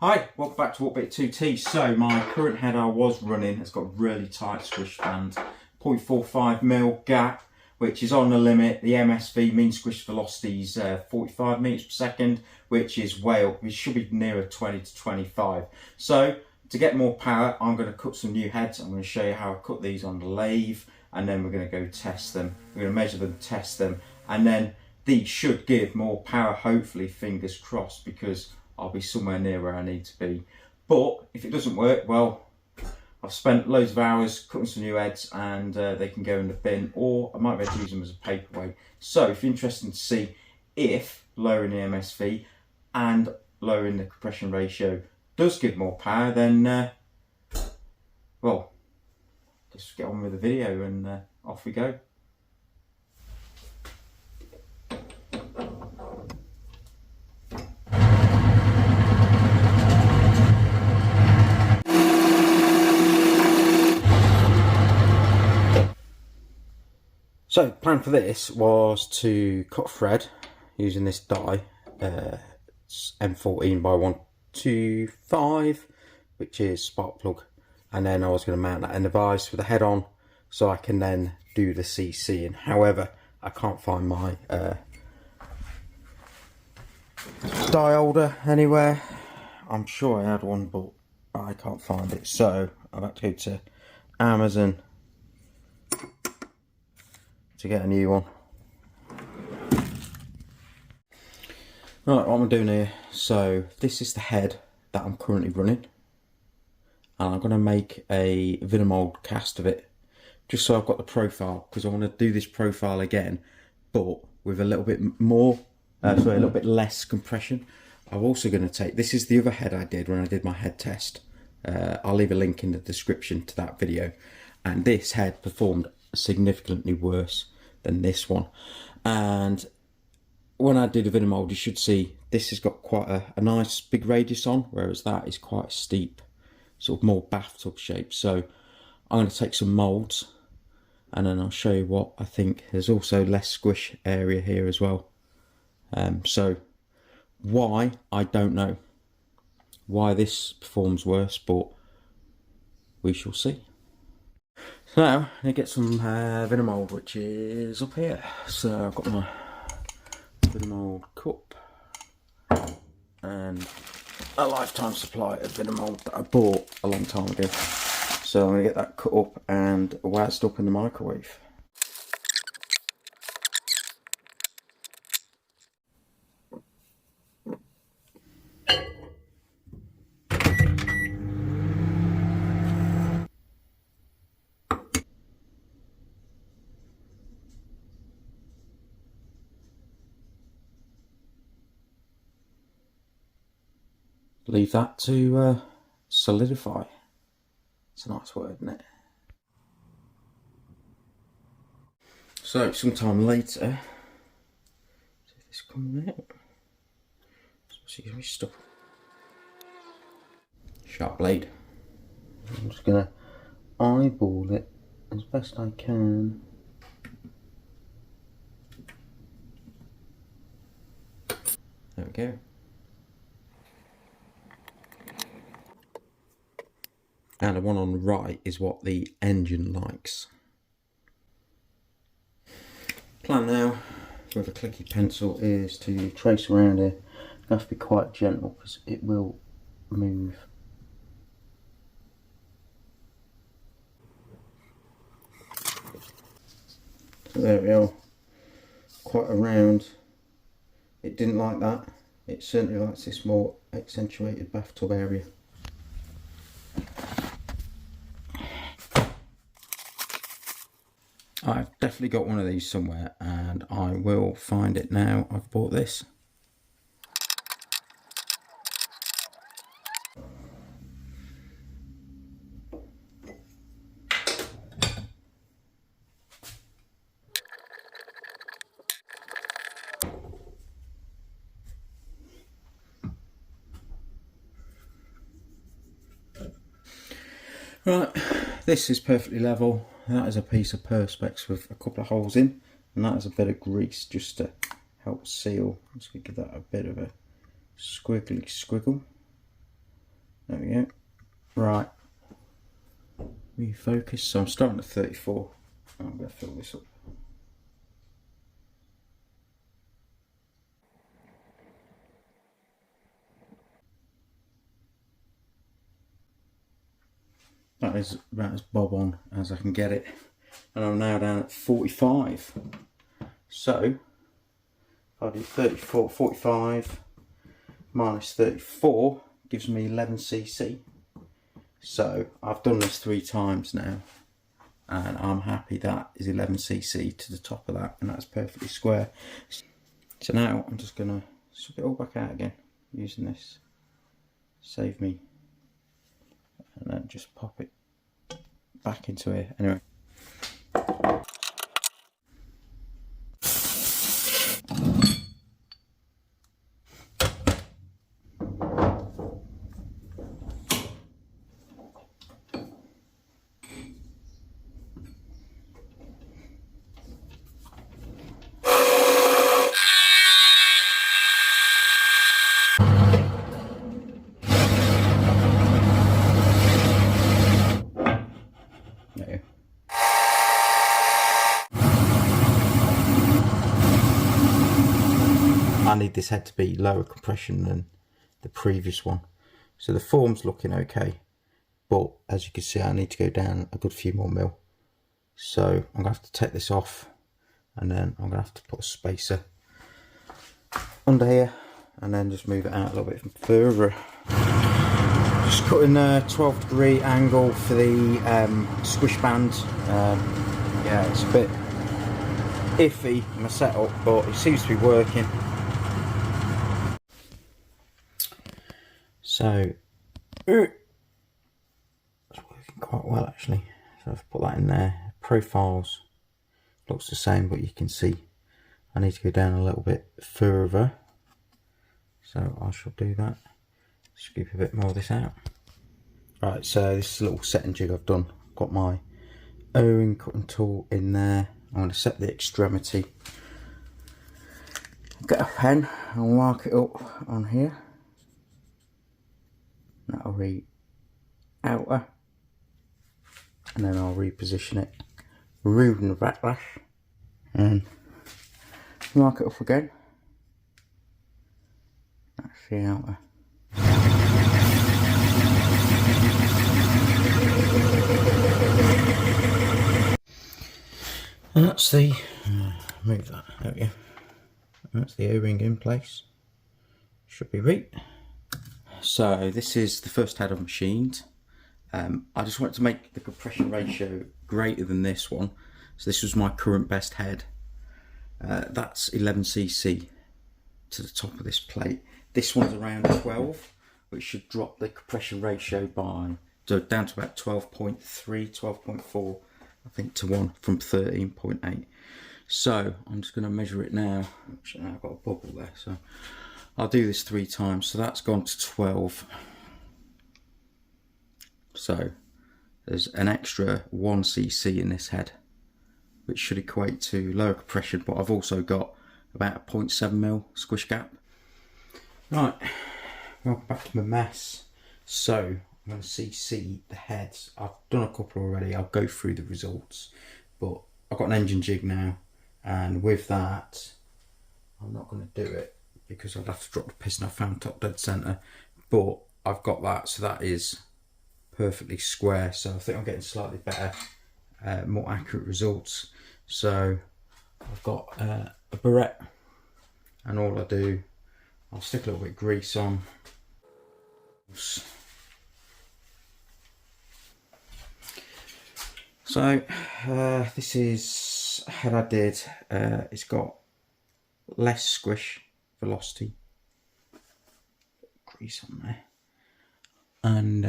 Hi, welcome back to What Bit 2T. So my current head I was running has got really tight squish band, 0.45mm gap, which is on the limit. The MSV, mean squish velocity, is 45 meters per second, which is way up. It should be nearer 20 to 25. So to get more power, I'm going to cut some new heads. I'm going to show you how I cut these on the lathe, and then we're going to go test them. We're going to measure them, test them, and then these should give more power, hopefully, fingers crossed, because I'll be somewhere near where I need to be. But if it doesn't work, well, I've spent loads of hours cutting some new heads, and they can go in the bin, or I might be able to use them as a paperweight. So if you're interested to see if lowering the MSV and lowering the compression ratio does give more power, then well, just get on with the video and off we go. So the plan for this was to cut a thread using this die, it's M14 by 125, which is spark plug, and then I was going to mount that in the vise with the head on so I can then do the CC. And however, I can't find my die holder anywhere. I'm sure I had one, but I can't find it, so I've had to go to Amazon to get a new one. Right, what I'm doing here, so this is the head that I'm currently running, and I'm going to make a Vinamold cast of it, just so I've got the profile, because I want to do this profile again, but with a little bit more, sorry, a little bit less compression. I'm also going to take, this is the other head I did when I did my head test. I'll leave a link in the description to that video, and this head performed significantly worse than this one. And when I did a Vinamold, you should see this has got quite a nice big radius on, whereas that is quite steep, sort of more bathtub shape. So I'm going to take some moulds, and then I'll show you what I think. There's also less squish area here as well. So why, I don't know why this performs worse, but we shall see. So now I'm going to get some Vinamold, which is up here. So I've got my Vinamold cup and a lifetime supply of Vinamold that I bought a long time ago. So I'm going to get that cut up and waxed up in the microwave. Leave that to solidify. It's a nice word, isn't it? So sometime later, see if this comes out. See if we stuff. Sharp blade. I'm just gonna eyeball it as best I can. There we go. And the one on the right is what the engine likes. Plan now with a clicky pencil is to trace around here. You have to be quite gentle because it will move. So there we are. Quite a round. It didn't like that. It certainly likes this more accentuated bathtub area. I've definitely got one of these somewhere, and I will find it now. I've bought this. Right, this is perfectly level. That is a piece of perspex with a couple of holes in, and that is a bit of grease just to help seal. Let's give that a bit of a squiggly squiggle. There we go. Right. Refocus. So I'm starting at 34. I'm going to fill this up. That is about as bob on as I can get it. And I'm now down at 45. So, if I do 34, 45 minus 34 gives me 11cc. So, I've done this 3 times now. And I'm happy that is 11cc to the top of that. And that's perfectly square. So now I'm just going to swap it all back out again using this. Save me. And then just pop it back into here. Anyway. I need this head to be lower compression than the previous one. So the form's looking okay, but as you can see I need to go down a good few more mil. So I'm going to have to take this off, and then I'm going to have to put a spacer under here and then just move it out a little bit further. Just cutting a 12-degree angle for the squish band. Yeah, it's a bit iffy my setup, but it seems to be working. So it's working quite well actually. So I've put that in there. Profiles looks the same, but you can see I need to go down a little bit further. So I shall do that. Scoop a bit more of this out. Right, so this is a little setting jig I've done. Got my O-ring cutting tool in there. I'm going to set the extremity. Get a pen and mark it up on here. That'll be outer, and then I'll reposition it, ruin the backlash, and mark it up again. That's the outer. And that's the, move that, there we go. That's the O-ring in place. Should be right. So this is the first head I've machined. I just wanted to make the compression ratio greater than this one. So this was my current best head. That's 11cc to the top of this plate. This one's around 12, which should drop the compression ratio by down to about 12.3, 12.4, I think, to 1 from 13.8. So I'm just going to measure it now. Actually, I've got a bubble there, so I'll do this 3 times. So that's gone to 12. So there's an extra 1cc in this head, which should equate to lower compression, but I've also got about a 0.7mm squish gap. Right, welcome back to my mess. So I'm going to CC the heads. I've done a couple already. I'll go through the results, but I've got an engine jig now, and with that I'm not going to do it because I'd have to drop the piston. I found top dead center, but I've got that, so that is perfectly square. So I think I'm getting slightly better, more accurate results. So I've got a barrette, and all I do, I'll stick a little bit of grease on. So this is a head I did. It's got less squish velocity, grease on there, and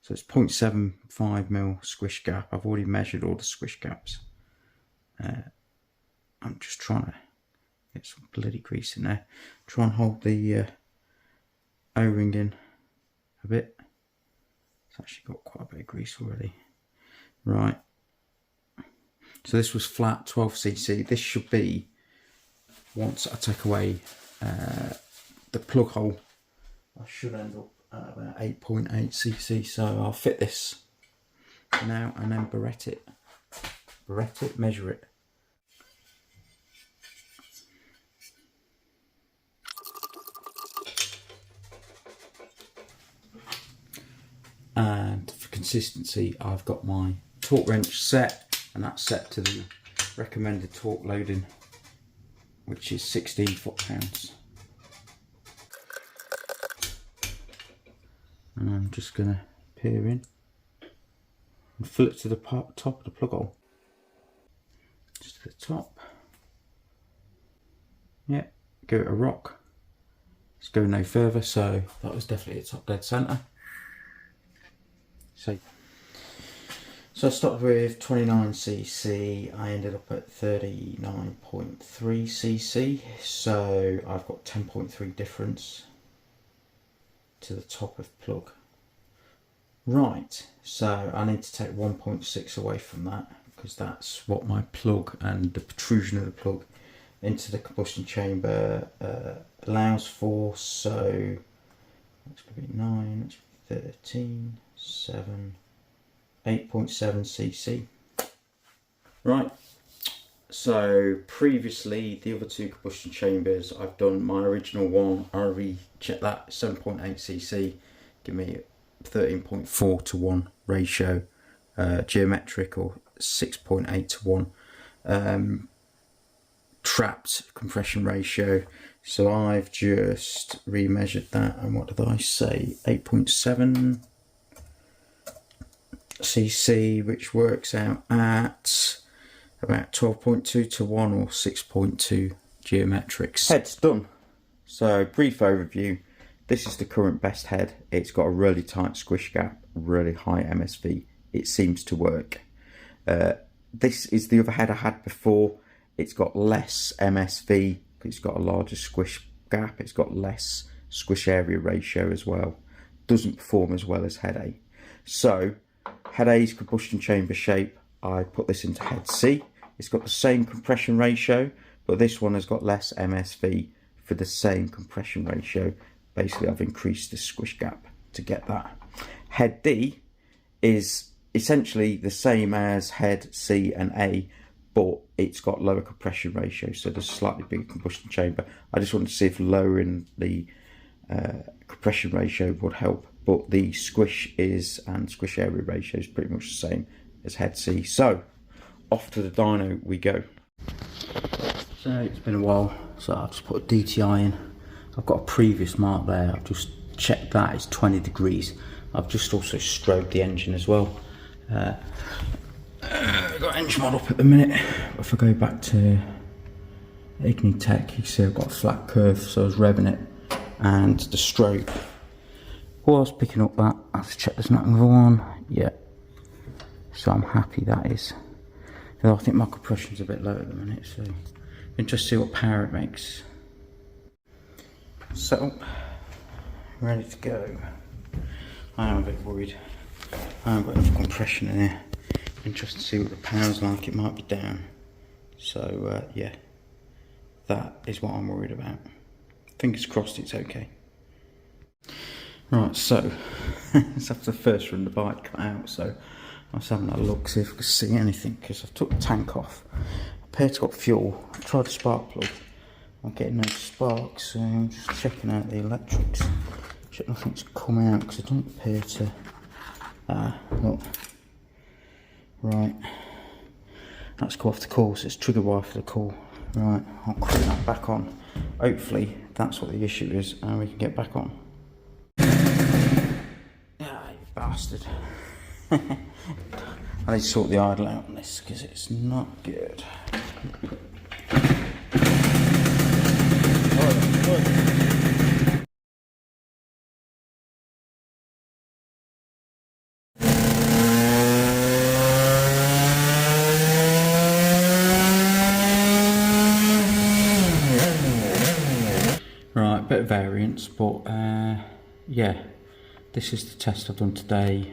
so it's 0.75mm squish gap. I've already measured all the squish gaps. I'm just trying to get some bloody grease in there. Try and hold the O-ring in a bit. It's actually got quite a bit of grease already. Right. So this was flat 12cc. This should be, once I take away the plug hole, I should end up about 8.8 cc. So I'll fit this now and then barrette it, measure it. And for consistency, I've got my torque wrench set, and that's set to the recommended torque loading, which is 16 foot-pounds. And I'm just going to peer in and fill it to the top of the plug hole. Just to the top. Yeah, give it a rock. Let's go no further, so that was definitely a top dead centre. So I started with 29cc, I ended up at 39.3cc, so I've got 10.3 difference to the top of plug. Right, so I need to take 1.6 away from that, because that's what my plug and the protrusion of the plug into the combustion chamber allows for. So that's going to be 9, that's 13, 7, 8.7 cc. Right, so previously the other two combustion chambers, I've done my original one, I already checked that, 7.8 cc, give me 13.4 to 1 ratio, geometric, or 6.8 to 1 trapped compression ratio. So I've just remeasured that, and what did I say, 8.7 cc, which works out at about 12.2 to 1 or 6.2 geometrics. Head's done. So brief overview, this is the current best head. It's got a really tight squish gap, really high MSV. It seems to work. This is the other head I had before. It's got less MSV, it's got a larger squish gap, it's got less squish area ratio as well. Doesn't perform as well as head A. So head A's combustion chamber shape, I put this into head C. It's got the same compression ratio, but this one has got less MSV for the same compression ratio. Basically, I've increased the squish gap to get that. Head D is essentially the same as head C and A, but it's got lower compression ratio, so there's a slightly bigger combustion chamber. I just wanted to see if lowering the compression ratio would help, but the squish and squish area ratio is pretty much the same as head C. So off to the dyno we go. So it's been a while, so I've just put a DTI in. I've got a previous mark there, I've just checked that, it's 20 degrees. I've just also strobed the engine as well. I've got engine mod up at the minute. If I go back to Ignitech, you can see I've got a flat curve, so I was revving it, and the strobe, while I was picking up that, I have to check there's not another one. Yeah, so I'm happy that is. Though I think my compression's a bit low at the minute, so interested to see what power it makes. So, ready to go. I am a bit worried. I haven't got enough compression in here. Interested to see what the power's like. It might be down. So yeah, that is what I'm worried about. Fingers crossed it's okay. Right, so it's after the first run the bike come out, so I was having a look, see if I could see anything, because I've took the tank off. I appear to got fuel. I tried the spark plug. I'm getting no sparks, so I'm just checking out the electrics. Check nothing's come out, because it doesn't appear to. Look. Right. Let's go off the call, so it's trigger wire for the call. Right, I'll put that back on. Hopefully that's what the issue is, and we can get back on. Ah, you bastard. I need to sort the idle out on this, because it's not good. Right, bit of variance, but yeah, this is the test I've done today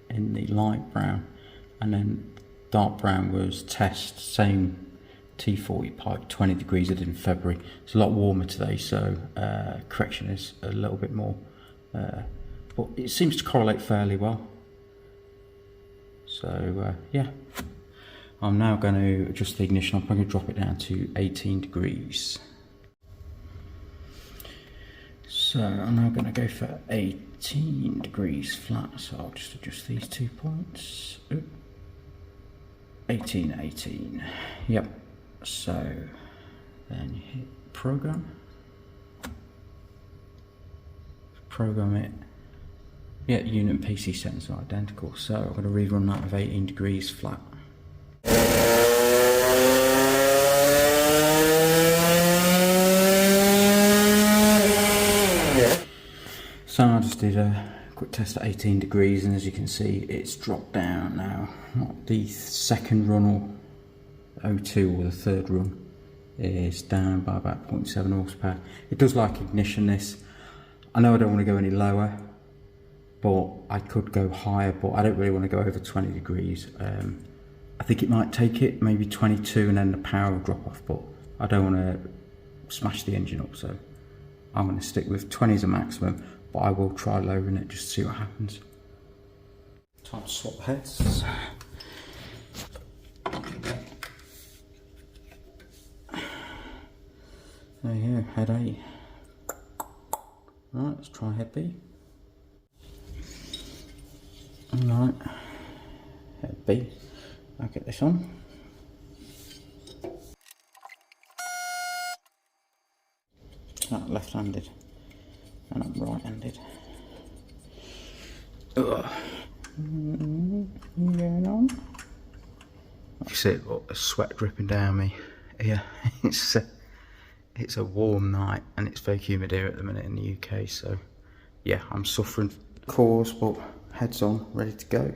in the light brown, and then dark brown was test, same T40 pipe, 20 degrees I did in February. It's a lot warmer today, so correction is a little bit more, but but it seems to correlate fairly well. So yeah, I'm now going to adjust the ignition. I'm going to drop it down to 18 degrees. So I'm now going to go for 18 degrees flat, so I'll just adjust these 2 points. Ooh. 18, 18, yep. So then you hit program it. Yeah, unit and PC settings are identical, so I'm going to rerun that with 18 degrees flat. So I just did a quick test at 18 degrees, and as you can see it's dropped down now. Not the second run or O2 or the third run is down by about 0.7 horsepower. It does like ignition, this. I know I don't want to go any lower, but I could go higher, but I don't really want to go over 20 degrees. I think it might take it maybe 22 and then the power will drop off, but I don't want to smash the engine up, so I'm going to stick with 20 as a maximum, but I will try lowering it just to see what happens. Time to swap heads. There you go, head A. Right, let's try head B. Alright, head B. I'll get this on. Left-handed, and I'm right-handed. Going on. You see, got the sweat dripping down me here. It's a warm night and it's very humid here at the minute in the UK, so yeah, I'm suffering. Course, but heads on, ready to go.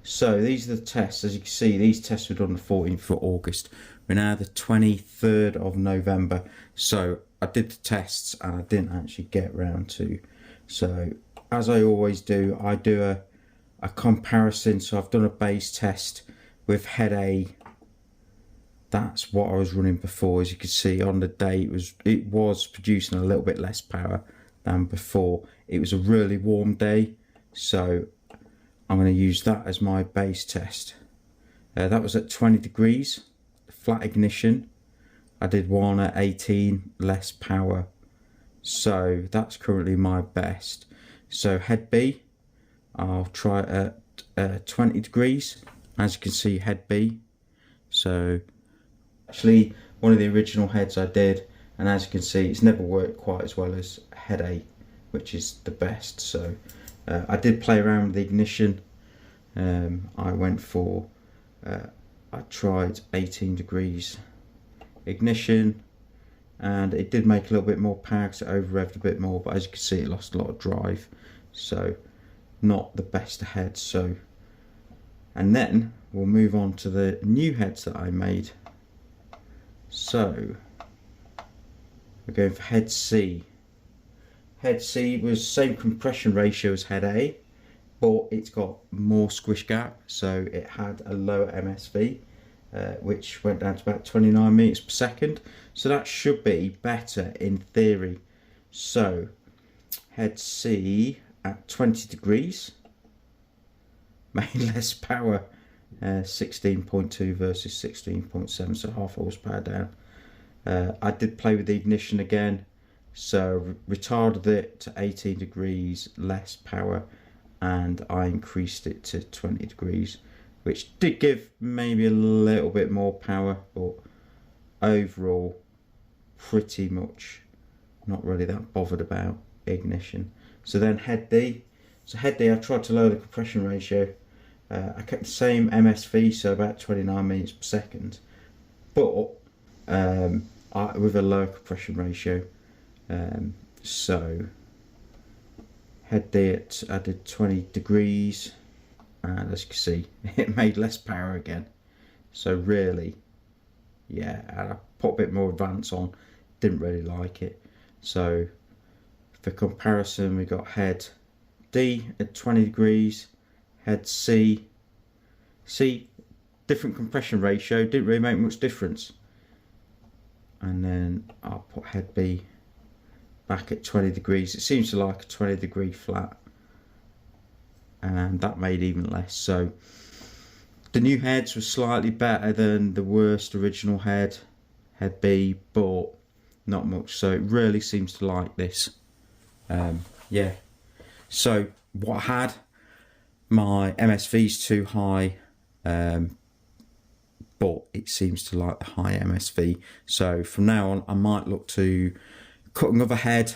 So these are the tests. As you can see, these tests were done on the 14th of August. We're now the 23rd of November. So I did the tests and I didn't actually get round to. So as I always do, I do a comparison. So I've done a base test with head A. That's what I was running before. As you can see on the day, it was producing a little bit less power than before. It was a really warm day, so I'm going to use that as my base test. That was at 20 degrees, flat ignition. I did one at 18, less power. So that's currently my best. So head B, I'll try it at 20 degrees. As you can see, head B. So actually one of the original heads I did, and as you can see, it's never worked quite as well as head A, which is the best. So I did play around with the ignition. I went for I tried 18 degrees ignition, and it did make a little bit more power because it over revved a bit more, but as you can see, it lost a lot of drive, so not the best heads. So, and then we'll move on to the new heads that I made. So we're going for head C. Head C was same compression ratio as head A, but it's got more squish gap, so it had a lower MSV, which went down to about 29 meters per second. So that should be better in theory. So head C at 20 degrees made less power 16.2 versus 16.7, so half horsepower down. I did play with the ignition again, so retarded it to 18 degrees less power, and I increased it to 20 degrees, which did give maybe a little bit more power, but overall pretty much not really that bothered about ignition. So then head D. So head D, I tried to lower the compression ratio. I kept the same MSV, so about 29 minutes per second, but with a lower compression ratio. So head D I did 20 degrees, and as you can see, it made less power again. So really, yeah, and I put a bit more advance on, didn't really like it. So for comparison, we got head D at 20 degrees, head C, different compression ratio, didn't really make much difference. And then I'll put head B back at 20 degrees. It seems to like a 20 degree flat, and that made even less. So the new heads were slightly better than the worst original head B, but not much. So it really seems to like this. Yeah, so what I had, my MSV's too high, but it seems to like the high MSV. So from now on, I might look to cut another head,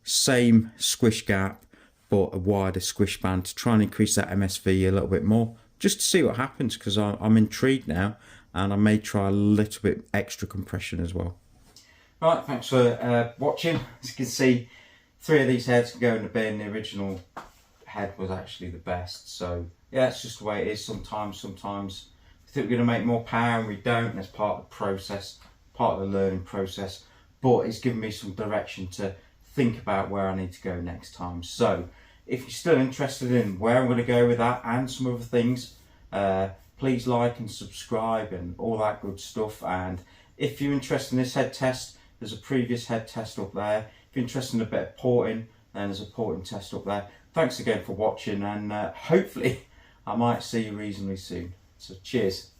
same squish gap, but a wider squish band to try and increase that MSV a little bit more, just to see what happens, because I'm intrigued now, and I may try a little bit extra compression as well. Right, thanks for watching. As you can see, 3 of these heads can go in the bin. The original head was actually the best. So yeah, it's just the way it is sometimes. Sometimes we think we're going to make more power and we don't, and it's part of the process, part of the learning process. But it's given me some direction to think about where I need to go next time. So if you're still interested in where I'm going to go with that and some other things, please like and subscribe and all that good stuff. And if you're interested in this head test, there's a previous head test up there. If you're interested in a bit of porting, then there's a porting test up there. Thanks again for watching, and hopefully I might see you reasonably soon. So cheers.